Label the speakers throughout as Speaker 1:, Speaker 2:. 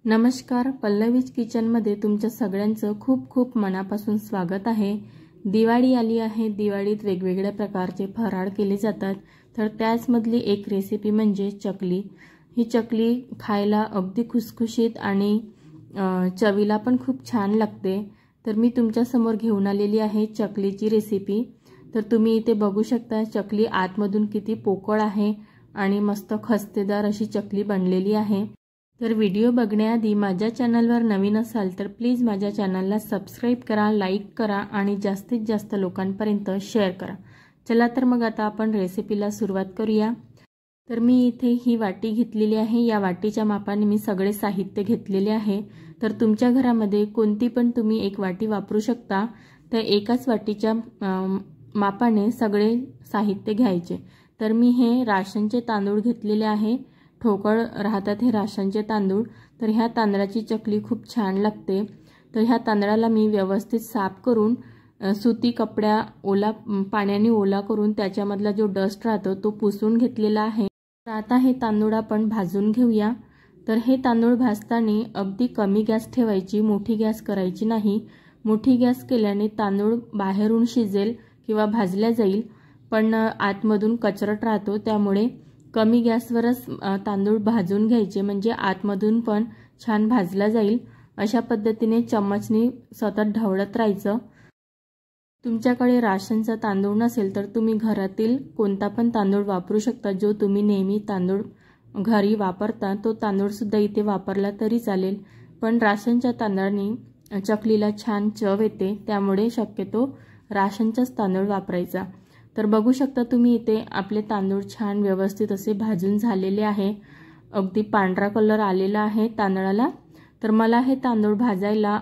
Speaker 1: नमस्कार, पल्लवीज किचनमध्ये तुमच्या सगळ्यांचं खूप खूप मनापासून स्वागत आहे। दिवाळी आली आहे। दिवाळीत वेगवेगळ्या प्रकारचे फराळ केले जातात, तर त्याचमधली एक रेसिपी म्हणजे चकली। ही चकली खायला अगदी खुसखुशीत आणि चवीला पण खूप छान लागते। तर मी तुमच्या समोर घेऊन आलेली आहे चकलीची रेसिपी। तर तुम्ही इथे बघू शकता चकली आतमधून किती पोकळ आहे आणि मस्त खस्तेदार अशी चकली बनलेली आहे। तर व्हिडिओ बघण्याआधी माझ्या चॅनलवर नवीन असाल तर प्लीज माझ्या चॅनलला सबस्क्राइब करा, लाईक करा आणि जास्तीत जास्त लोकांपर्यंत शेअर करा। चला तर मग आता आपण रेसिपीला सुरुवात करूया। तर मी इथे ही वाटी घेतलेली आहे। या वाटीच्या मापाने मी सगळे साहित्य घेतलेले आहे। तर तुमच्या घरामध्ये कोणती पण तुम्ही एक वाटी वापरू शकता। तर एकाच वाटीच्या मापाने सगळे साहित्य घ्यायचे। तर मी हे राशनचे तांदूळ घेतलेले आहे। ठोकळ राहतात हे राशनचे तांदूळ। तर ह्या तांदळाची चकली खूप छान लागते। तर ह्या तांदळाला मी व्यवस्थित साफ करून सुती कपड्या पाण्याने ओला करून त्याच्यामधला जो डस्ट राहतो तो पुसून घेतलेला आहे। तर आता हे तांदूळ आपण भाजून घेऊया। तर हे तांदूळ भाजताना अगदी कमी गॅस ठेवायची, मोठी गॅस करायची नाही। मोठी गॅस केल्याने तांदूळ बाहेरून शिजेल किंवा भाजला जाईल, पण आतमधून कचरट राहतो, त्यामुळे कमी गॅसवरच तांदूळ भाजून घ्यायचे, म्हणजे आतमधून पण छान भाजला जाईल। अशा पद्धतीने चम्मचने सतत ढवळत राहायचं। तुमच्याकडे राशनचा तांदूळ नसेल तर तुम्ही घरातील कोणता पण तांदूळ वापरू शकता। जो तुम्ही नेहमी तांदूळ घरी वापरता तो तांदूळ सुद्धा इथे वापरला तरी चालेल, पण राशनच्या तांदळाने चकलीला छान चव येते, त्यामुळे शक्यतो राशनचाच तांदूळ वापरायचा। तर बघू शकता तुम्ही इथे आपले तांदूळ छान व्यवस्थित असे भाजून झालेले आहे। अगदी पांढरा कलर आलेला आहे तांदळाला। तर मला हे तांदूळ भाजायला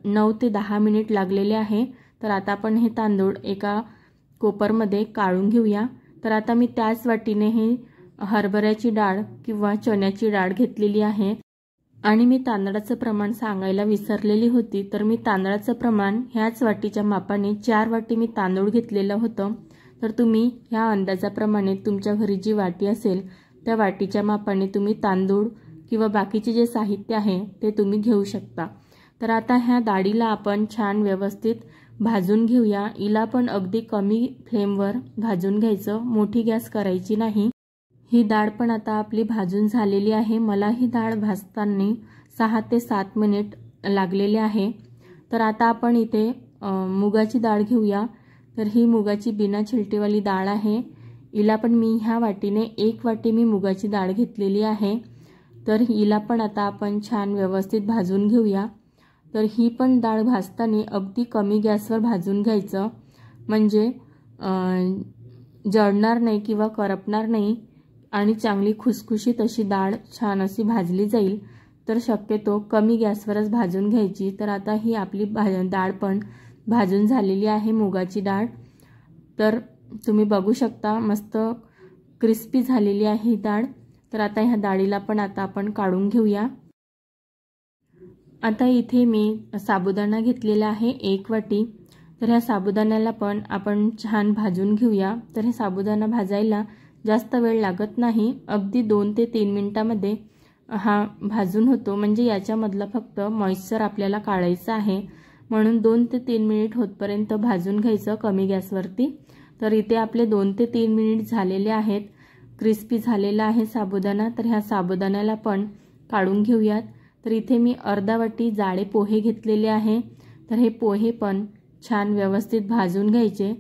Speaker 1: 9 ते 10 मिनिट लागलेले आहे। तर आता आपण हे तांदूळ एका कोपरमध्ये काढून घेऊया। तर आता मी त्याच वाटीने हे हरभऱ्याची डाळ किंवा चण्याची डाळ घेतलेली आहे आणि मी तांदळाचं प्रमाण सांगायला विसरलेली होती। तर मी तांदळाचं प्रमाण ह्याच वाटीच्या मापाने 4 वाटी मी तांदूळ घेतलेलं होतं। तर तुम्ही ह्या अंदाजाप्रमाणे तुमच्या घरी जी वाटी असेल त्या वाटीच्या मापाने तुम्ही तांदूळ किंवा बाकीचे जे साहित्य आहे ते तुम्ही घेऊ शकता। तर आता ह्या डाळीला आपण छान व्यवस्थित भाजून घेऊया। हिला पण अगदी कमी फ्लेमवर भाजून घ्यायचं, मोठी गॅस करायची नाही। ही डाळ पण आता आपली भाजून झालेली आहे। मला ही डाळ भाजताना 6 ते 7 मिनिट लागलेले आहे। तर आता आपण इथे मुगाची डाळ घेऊया। तर ही मुगाची बिना छिलटेवाली डाळ आहे। हिला पण मी ह्या वाटीने 1 वाटी मी मुगाची डाळ घेतलेली आहे। तर हिला पण आता आपण छान व्यवस्थित भाजून घेऊया। तर ही पण डाळ भाजताना अगदी कमी गॅसवर भाजून घ्यायचं, म्हणजे जळणार नाही किंवा करपणार नाही आणि चांगली खुसखुशीत अशी डाळ छान अशी भाजली जाईल। तर शक्यतो कमी गॅसवरच भाजून घ्यायची। तर आता ही आपली डाळ पण भाजून झालेली आहे, मुगाची डाळ। तर तुम्ही बघू शकता मस्त क्रिस्पी झालेली आहे ही डाळ। तर आता ह्या डाळीला पण आता आपण काढून घेऊया। आता इथे मी साबुदाणा घेतलेला आहे 1 वाटी। तर ह्या साबुदाण्याला पण आपण छान भाजून घेऊया। तर हे साबुदाणा भाजायला जास्त वेळ लागत नाही, अगदी 2 ते 3 मिनिटांमध्ये हा भाजून होतो, म्हणजे याच्यामधला फक्त मॉइश्चर आपल्याला काढायचं आहे, म्हणून 2 ते 3 मिनिट होतपर्यंत भाजून घ्यायचं कमी गॅसवरती। तर इथे आपले 2 ते 3 मिनिट झालेले आहेत, क्रिस्पी झालेला आहे साबुदाणा। तर ह्या साबुदाण्याला पण काढून घेऊयात। तर इथे मी अर्धा वाटी जाडे पोहे घेतलेले आहे। तर हे पोहे पण छान व्यवस्थित भाजून घ्यायचे।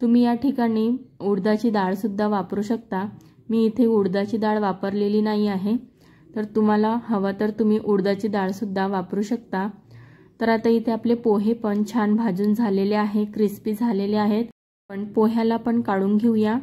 Speaker 1: तुम्ही या ठिकाणी उडदाची डाळ सुद्धा वापरू शकता। मी इथे उडदाची डाळ वापरलेली नाही आहे, तर तुम्हाला हवं तर तुम्ही उडदाची डाळ सुद्धा वापरू शकता। तर आता इथे आपले पोहे पण छान भाजून झालेले आहे, क्रिस्पी झालेले आहेत। पण पोह्याला पण काढून घेऊया।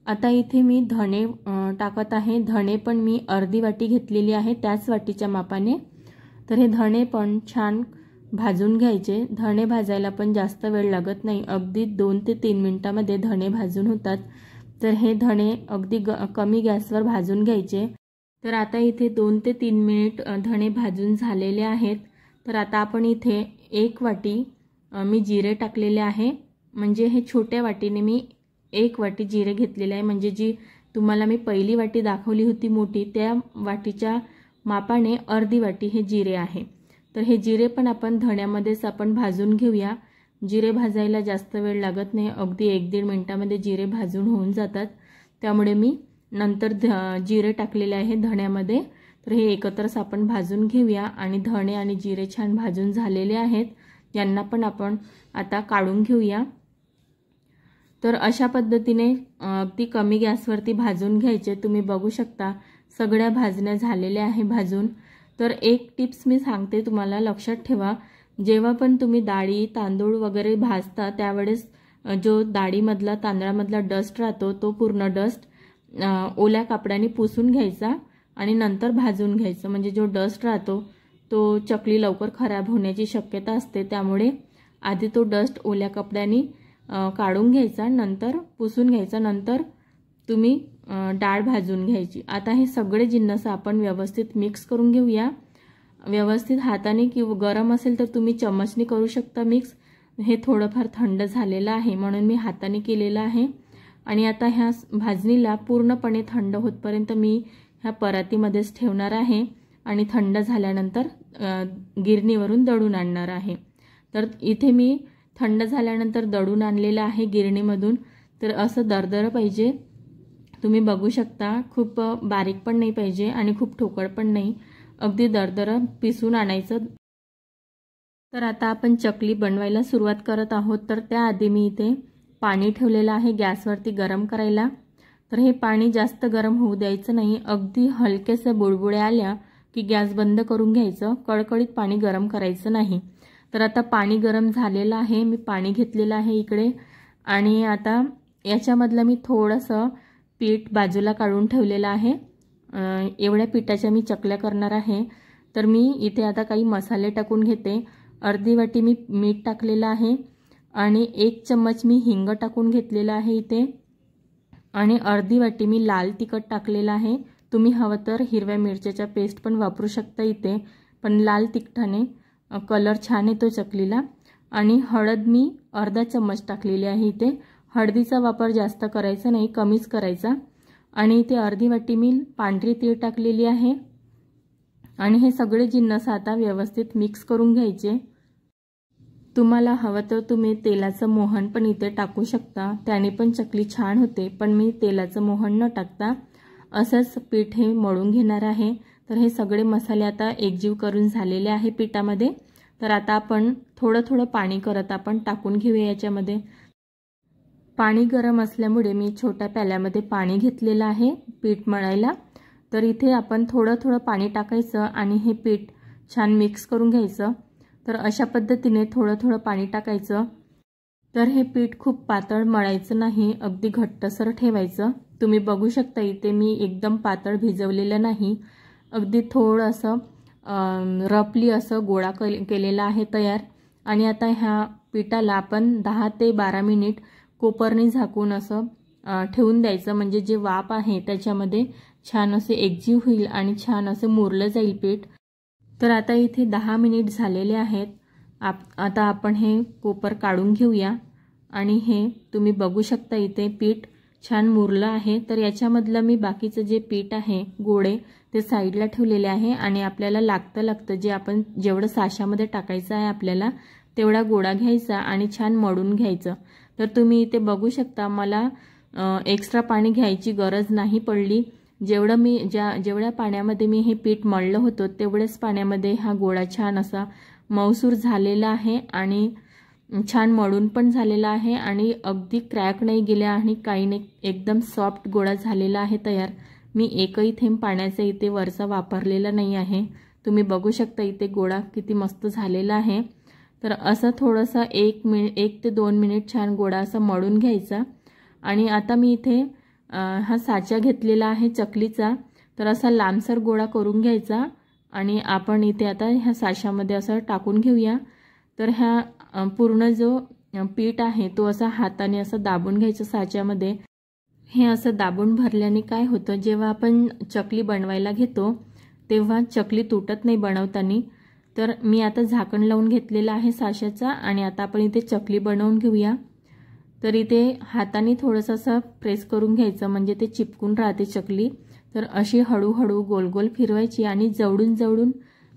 Speaker 1: आता इथे मी धणे टाकत आहे। धणे पण मी अर्धी वाटी घेतलेली आहे त्याच वाटीच्या मापाने। तर हे धणे पण छान भाजून घ्यायचे। धणे भाजायला पण जास्त वेळ लागत नाही, अगदी 2 ते 3 मिनिटांमध्ये धणे भाजून होतात। तर हे धणे अगदी कमी गॅसवर भाजून घ्यायचे। तर आता इथे 2 ते 3 मिनिट धणे भाजून झालेले आहेत। तर आता आपण इथे 1 वाटी मी जिरे टाकलेले आहे, म्हणजे हे छोट्या वाटीने मी 1 वाटी जिरे घेतलेले आहे, म्हणजे जी तुम्हाला मी पहिली वाटी दाखवली होती मोठी त्या वाटीच्या मापाने अर्धी वाटी हे जिरे आहे। तर हे जिरे पण आपण धण्यामध्येच आपण भाजून घेऊया। जिरे भाजायला जास्त वेळ लागत नाही, अगदी 1-1.5 मिनिटामध्ये जिरे भाजून होऊन जातात। त्यामुळे मी नंतर जिरे टाकलेले आहे धण्यामध्ये। तर हे एकत्रच आपण भाजून घेऊया आणि धणे आणि जिरे छान भाजून झालेले आहेत, यांना पण आपण आता काढून घेऊया। तर अशा पद्धतीने अगदी कमी गॅसवरती भाजून घ्यायचे। तुम्ही बघू शकता सगळ्या भाजण्या झालेल्या आहे भाजून। तर एक टिप्स मी सांगते तुम्हाला, लक्षात ठेवा, जेव्हा पण तुम्ही डाळी तांदूळ वगैरे भाजता त्यावेळेस जो डाळीमधला तांदळामधला डस्ट राहतो तो पूर्ण डस्ट ओल्या कापडाने पुसून घ्यायचा आणि नंतर भाजून घ्यायचं। म्हणजे जो डस्ट राहतो तो चकली लवकर खराब होण्याची शक्यता असते, त्यामुळे आधी तो डस्ट ओल्या कपड्याने काढून घ्यायचा, नंतर पुसून घ्यायचा, नंतर तुम्ही डाळ भाजून घ्यायची। आता हे सगळे जिन्नस आपण व्यवस्थित मिक्स करून घेऊया। व्यवस्थित हाताने किंवा गरम असेल तर तुम्ही चमचने करू शकता मिक्स। हे थोडंफार थंड झालेलं आहे म्हणून मी हाताने केलेलं आहे। आणि आता ह्या भाजणीला पूर्णपणे थंड होतपर्यंत मी ह्या परातीमध्येच ठेवणार आहे आणि थंड झाल्यानंतर गिरणीवरून दळून आणणार आहे। तर इथे मी थंड झाल्यानंतर दळून आणलेलं आहे गिरणीमधून। तर असं दरदर पाहिजे, तुम्ही बघू शकता, खूप बारीक पण नाही पाहिजे आणि खूप ठोकळ पण नाही, अगदी दरदर पिसून आणायचं। तर आता आपण चकली बनवायला सुरुवात करत आहोत। तर त्याआधी मी इथे पाणी ठेवलेलं आहे गॅसवरती गरम करायला। तर हे पाणी जास्त गरम होऊ द्यायचं नाही, अगदी हलकेसे बुडबुडे आल्या की गॅस बंद करून घ्यायचं, कळकळीत पाणी गरम करायचं नाही। तर आता पाणी गरम झालेलं आहे, मी पाणी घेतलेलं आहे इकडे आणि आता याच्यामधलं मी थोडंसं पीठ बाजूला काढून ठेवलेलं आहे। एवढ्या पिठाच्या मी चकल्या करणार आहे। तर मी इथे आता काही मसाले टाकून घेते। अर्धी वाटी मी मीठ टाकलेलं आहे आणि 1 चम्मच मी हिंग टाकून घेतलेला आहे इथे आणि अर्धी वाटी मी लाल तिखट टाकलेलं आहे। तुम्ही हवं तर हिरव्या मिरच्याचा पेस्ट पण वापरू शकता इथे, पण लाल तिखटाने कलर छान येतो चकलीला। आणि हळद मी अर्धा चम्मच टाकलेली आहे इथे। हळदीचा वापर जास्त करायचा नाही, कमीच करायचा। आणि इथे अर्धी वाटी मी पांढरी तीळ टाकलेली आहे आणि हे सगळे जिन्नस आता व्यवस्थित मिक्स करून घ्यायचे। तुम्हाला हवं तर तुम्ही तेलाचं मोहन पण इथे टाकू शकता, त्याने पण चकली छान होते, पण मी तेलाचं मोहन न टाकता असंच पीठ हे मळून घेणार आहे। तर हे सगळे मसाले आता एकजीव करून झालेले आहे पिठामध्ये। तर आता आपण थोडं थोडं पाणी करत आपण टाकून घेऊया याच्यामध्ये। पाणी गरम असल्यामुळे मी छोट्या प्याल्यामध्ये पाणी घेतलेलं आहे पीठ मळायला। तर इथे आपण थोडं थोडं पाणी टाकायचं आणि हे पीठ छान मिक्स करून घ्यायचं। तर अशा पद्धतीने थोडं थोडं पाणी टाकायचं। तर हे पीठ खूप पातळ मळायचं नाही, अगदी घट्टसर ठेवायचं। तुम्ही बघू शकता इथे मी एकदम पातळ भिजवलेलं नाही, अगदी थोडंसं रफली असं गोळा केलेला आहे तयार। आणि आता ह्या पिठाला आपण 10 ते 12 मिनिट कोपरने झाकून असं ठेवून द्यायचं, म्हणजे जे वाफ आहे त्याच्यामध्ये छान असे एकजीव होईल आणि छान असे मुरलं जाईल पीठ। तर आता इथे 10 मिनिट झालेले आहेत। आता आपण हे कोपर काढून घेऊया आणि हे तुम्ही बघू शकता इथे पीठ छान मुरलं आहे। तर याच्यामधलं मी बाकीचं जे पीठ आहे गोळे ते साईडला ठेवलेले आहे आणि आपल्याला लागतं जे आपण जेवढं साच्यामध्ये टाकायचं आहे आपल्याला तेवढा गोळा घ्यायचा आणि छान मळून घ्यायचं। तर तुम्ही इथे बघू शकता मला एक्स्ट्रा पाणी घ्यायची गरज नाही पडली। जेवढ्या पाण्यामध्ये मी हे पीठ मळलं होतं तेवढ्याच पाण्यामध्ये हा गोळा छान असा मऊसूर झालेला आहे आणि छान मळून पण झालेला आहे आणि अगदी क्रॅक नाही गेला आणि काही नाही, एकदम सॉफ्ट गोळा झालेला आहे तयार। मी एकही थेंब पाण्याचा इथे वरचा वापरलेला नाही आहे। तुम्ही बघू शकता इथे गोळा किती मस्त झालेला आहे। तर असं थोडंसं 1 ते 2 मिनिट छान गोळा असा मळून घ्यायचा। आणि आता मी इथे हा साचा घेतलेला आहे चकलीचा, तर असा लांबसर गोळा करून घ्यायचा आणि आपण इथे आता ह्या साच्यामध्ये असं टाकून घेऊया। तर ह्या पूर्ण जो पीठ आहे तो असा हाताने असं दाबून घ्यायचं साच्यामध्ये। हे असं दाबून भरल्याने काय होतं, जेव्हा आपण चकली बनवायला घेतो तेव्हा चकली तुटत नाही बनवताना। तर मी आता झाकण लावून घेतलेलं आहे साच्याचा आणि आता आपण इथे चकली बनवून घेऊया। तर इथे हाताने थोडंसं असं प्रेस करून घ्यायचं, म्हणजे ते चिपकून राहते चकली। तर अशी हळूहळू गोल गोल फिरवायची आणि जवळून जवळून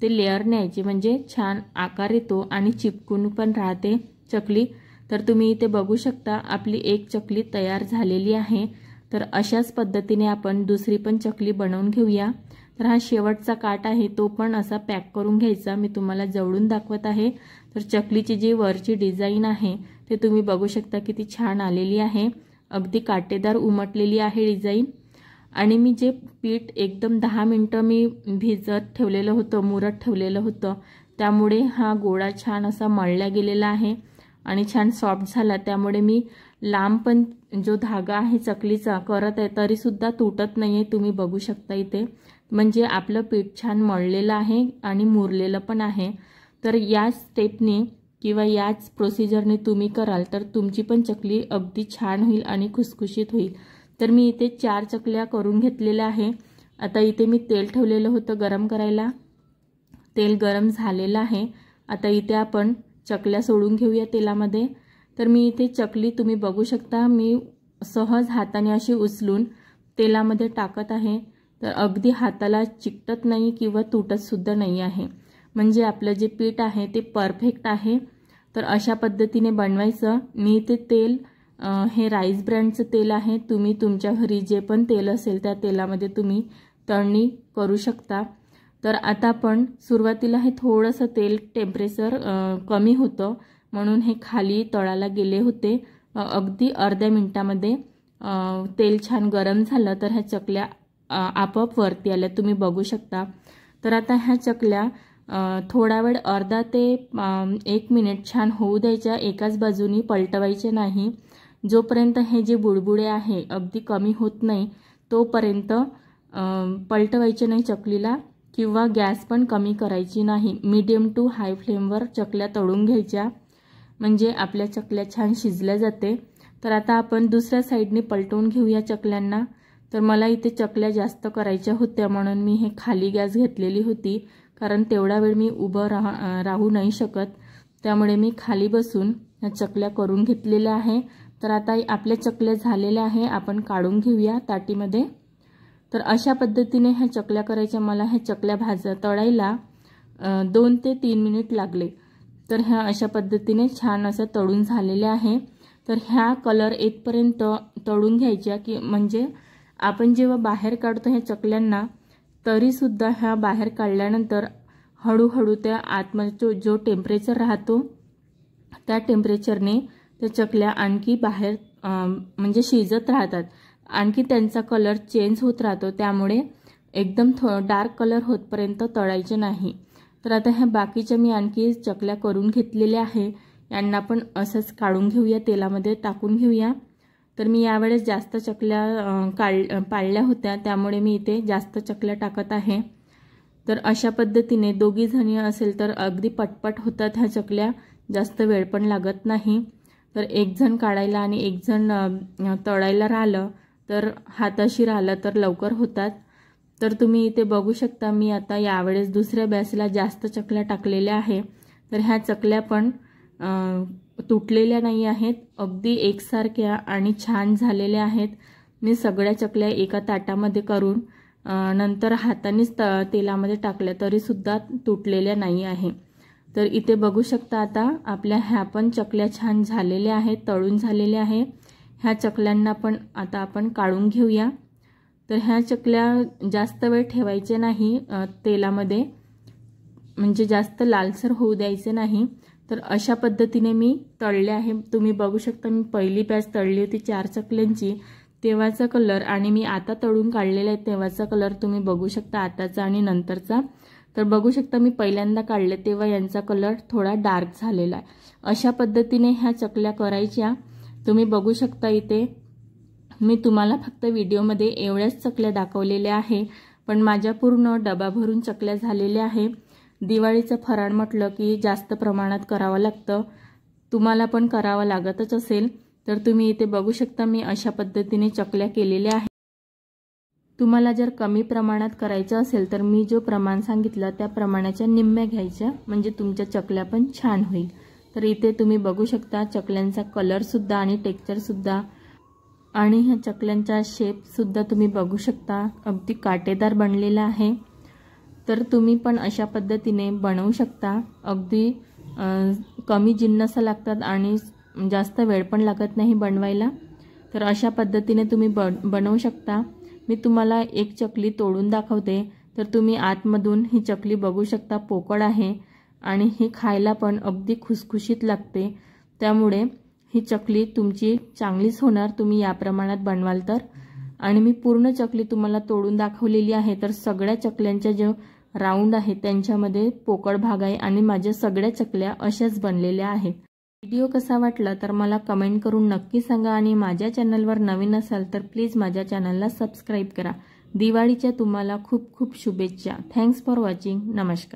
Speaker 1: ते लेअर न्यायचे, म्हणजे छान आकार येतो आणि चिपकून पण राहते चकली। तर तुम्ही इथे बघू शकता आपली एक चकली तयार झालेली आहे। तर अशाच पद्धतीने आपण दुसरी पण चकली बनवून घेऊया। तर हा शेवटचा काट आहे तो पण असा पॅक करून घ्यायचा। मी तुम्हाला जवळून दाखवत आहे। तर चकलीची जी वरची डिझाईन आहे ते तुम्ही बघू शकता किती छान आलेली आहे, अगदी काटेदार उमटलेली आहे डिझाईन। आणि मी जे पीठ एकदम 10 मिनिटं मी भिजत ठेवलेलं होतं, मुरत ठेवलेलं होतं, त्यामुळे हा गोळा छान असा मळला गेलेला आहे आणि छान सॉफ्ट झाला। त्यामुळे मी लांब पण जो धागा आहे चकलीचा करत आहे तरी सुद्धा तुटत नाहीये, तुम्ही बघू शकता इथे। म्हणजे आपलं पीठ छान मळलेलं आहे आणि मुरलेलं पण आहे। तर याच स्टेपने किंवा याच प्रोसिजरने तुम्ही कराल तर तुमची पण चकली अगदी छान होईल आणि खुसखुशीत होईल। तर मी इथे 4 चकल्या करून घेतलेल्या आहे। आता इथे मी तेल ठेवलेलं होतं गरम करायला, तेल गरम झालेलं आहे। आता इथे आपण चकल्या सोडून घेऊया तेलामध्ये। तर मी इथे चकली तुम्ही बघू शकता मी सहज हाताने अशी उचलून तेलामध्ये टाकत आहे। तर अगदी हाताला चिकटत नाही किंवा तुटत सुद्धा नाही आहे, म्हणजे आपलं जे पीठ आहे ते परफेक्ट आहे। तर अशा पद्धतीने बनवायचं। मी इथे तेल हे राईस ब्रँडचं तेल आहे, तुम्ही तुमच्या घरी जे पण तेल असेल त्या तेलामध्ये तुम्ही तळणी करू शकता। तर आता आपण सुरुवातीला हे थोडंसं तेल टेम्परेचर कमी होतं म्हणून हे खाली तळाला गेले होते। अगदी अर्ध्या मिनिटामध्ये तेल छान गरम झालं तर ह्या चकल्या आपोआप वरती आल्या, तुम्ही बघू शकता। तर आता ह्या चकल्या थोडा वेळ अर्धा ते 1 मिनिट छान होऊ द्यायच्या, एकाच बाजूनी पलटवायचे नाही। जोपर्यंत हे जे बुडबुडे आहे अगदी कमी होत नाही तोपर्यंत पलटवायचे नाही चकलीला, किंवा गॅस पण कमी करायची नाही। मीडियम टू हाय फ्लेमवर चकल्या तळून घ्यायच्या, म्हणजे आपल्या चकल्या छान शिजल्या जाते। तर आता आपण दुसऱ्या साईडने पलटवून घेऊया चकल्यांना। तर मला इथे चकल्या जास्त करायच्या होत्या म्हणून मी हे खाली गॅस घेतलेली होती, कारण तेवढा वेळ मी उभं राहू नाही शकत, त्यामुळे मी खाली बसून ह्या चकल्या करून घेतलेल्या आहे। तर आता आपल्या चकल्या झालेल्या आहे, आपण काढून घेऊया ताटीमध्ये। तर अशा पद्धतीने ह्या चकल्या करायच्या। मला ह्या चकल्या तळायला 2 ते 3 मिनिट लागले। तर ह्या अशा पद्धतीने छान असं तळून झालेल्या आहे। तर ह्या कलर येतपर्यंत तळून घ्यायच्या, की म्हणजे आपण जेव्हा बाहेर काढतो ह्या चकल्यांना तरी सुद्धा ह्या बाहेर काढल्यानंतर हळूहळू त्या आतमध्ये जो टेम्परेचर राहतो त्या टेम्परेचरने त्या चकल्या आणखी बाहेर म्हणजे शिजत राहतात, आणखी त्यांचा कलर चेंज होत राहतो। त्यामुळे एकदम डार्क कलर होतपर्यंत तळायचे नाही। तर आता ह्या बाकीच्या मी आणखी चकल्या करून घेतलेल्या आहे, यांना पण असंच काढून घेऊया, तेलामध्ये टाकून घेऊया। तर मी यावेळेस जास्त चकल्या पाळल्या होत्या, त्यामुळे मी इथे जास्त चकल्या टाकत आहे। तर अशा पद्धतीने दोघी जणी असेल तर अगदी पटपट होतात ह्या चकल्या, जास्त वेळ पण लागत नाही। तर एक जण काढायला आणि एक जण तळायला राहिलं तर हाताशी राहिलं तर लवकर होतात। तर तुम्ही इथे बघू शकता मी आता यावेळेस दुसऱ्या बॅचला जास्त चकल्या टाकलेल्या आहे। तर ह्या चकल्या पण तुटलेल्या नाही आहेत, अगदी एकसारख्या आणि छान झालेल्या आहेत। मी सगळ्या चकल्या एका ताटामध्ये करून नंतर हातानेच तेलामध्ये टाकल्या तरी सुद्धा तुटलेल्या नाही आहे। तर इथे बघू शकता आता आपल्या ह्या पण चकल्या छान झालेल्या आहेत, तळून झालेल्या आहे। ह्या चकल्यांना पण आता आपण काढून घेऊया। तर ह्या चकल्या जास्त वेळ ठेवायचे नाही तेलामध्ये, म्हणजे जास्त लालसर होऊ द्यायचे नाही। तर अशा पद्धतीने मी तळले आहे, तुम्ही बघू शकता। मी पहिली बॅच तळली होती 4 चकल्यांची, तेव्हाचा कलर आणि मी आता तळून काढलेला आहे तेव्हाचा कलर तुम्ही बघू शकता, आताचा आणि नंतरचा। तर बघू शकता मी पहिल्यांदा काढले तेव्हा यांचा कलर थोडा डार्क झालेला आहे। अशा पद्धतीने ह्या चकल्या करायच्या। तुम्ही बघू शकता इथे मी तुम्हाला फक्त व्हिडिओमध्ये एवढ्याच चकल्या दाखवलेल्या आहे, पण माझ्या पूर्ण डबा भरून चकल्या झालेल्या आहे। दिवाळीचं फराळ म्हटलं की जास्त प्रमाणात करावं लागतं, तुम्हाला पण करावं लागतच असेल। तर तुम्ही इथे बघू शकता मी अशा पद्धतीने चकल्या केलेल्या आहेत। तुम्हाला जर कमी प्रमाणात करायचं असेल तर मी जो प्रमाण सांगितलं त्या प्रमाणाच्या निम्म्या घ्यायच्या, म्हणजे तुमच्या चकल्या पण छान होईल। तर इथे तुम्ही बघू शकता चकल्यांचा कलर सुद्धा आणि टेक्स्चर सुद्धा आणि ह्या चकल्यांचा शेपसुद्धा तुम्ही बघू शकता, अगदी काटेदार बनलेला आहे। तर तुम्ही पण अशा पद्धतीने बनवू शकता। अगदी कमी जिन्नस लागतात आणि जास्त वेळ पण लागत नाही बनवायला। तर अशा पद्धतीने तुम्ही बनवू शकता। मी तुम्हाला एक चकली तोडून दाखवते, तर तुम्ही आतमधून ही चकली बघू शकता, पोकळ आहे आणि ही खायला पण अगदी खुसखुशीत लागते। त्यामुळे ही चकली तुमची चांगलीच होणार तुम्ही या प्रमाणात बनवाल तर। आणि मी पूर्ण चकली तुम्हाला तोडून दाखवलेली आहे। तर सगळ्या चकल्यांच्या जे राऊंड आहे त्यांच्यामध्ये पोकळ भाग आहे आणि माझ्या सगळ्या चकल्या अशाच बनलेल्या आहेत। व्हिडिओ कसा वाटला तर मला कमेंट करून नक्की सांगा आणि माझ्या चॅनलवर नवीन असाल तर प्लीज माझ्या चॅनलला सबस्क्राइब करा। दिवाळीच्या तुम्हाला खूप खूप शुभेच्छा। Thanks for watching. नमस्कार।